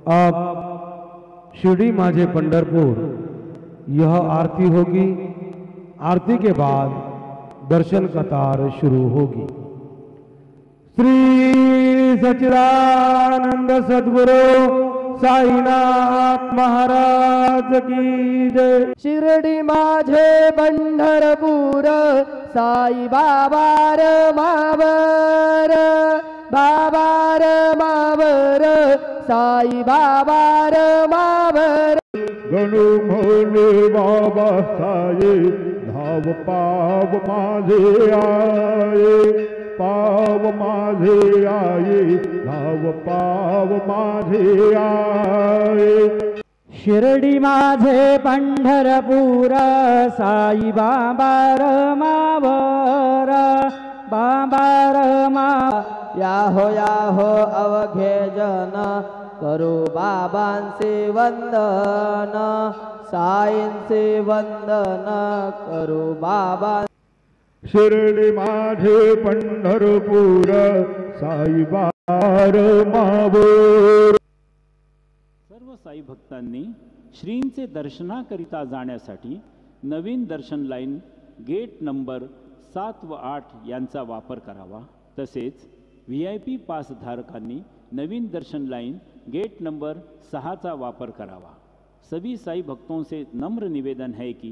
अब शिरडी माझे पंढरपुर यह आरती होगी। आरती के बाद दर्शन कतार शुरू होगी। श्री सच्चिदानंद सद्गुरु साईनाथ महाराज की जय। शिरडी माझे पंढरपूर साई बाबार मावर, बाबार मावर, साई बाबार मावर। गणू भोले बाबा साये धाव पाव माझे आये, पाव माझे आये, धाव पाव माझे आये। शिरडी माझे पंढरपूर साई बाबार मावर, बाबार मा। याहो अवघे जन करू बाबांचे वंदन, साईंचे वंदन करू बाबा। शिरडी माझे पंढरपूर साई बाबार मावर। सर्व साई भक्तांनी श्रींचे दर्शनाकरिता जाण्यासाठी नवीन दर्शन लाईन गेट नंबर 7 व 8 यांचा वापर करावा। तसेच VIP पास धारकांनी नवीन दर्शन लाइन गेट नंबर 6 का वापर करावा। सभी साई भक्तों से नम्र निवेदन है कि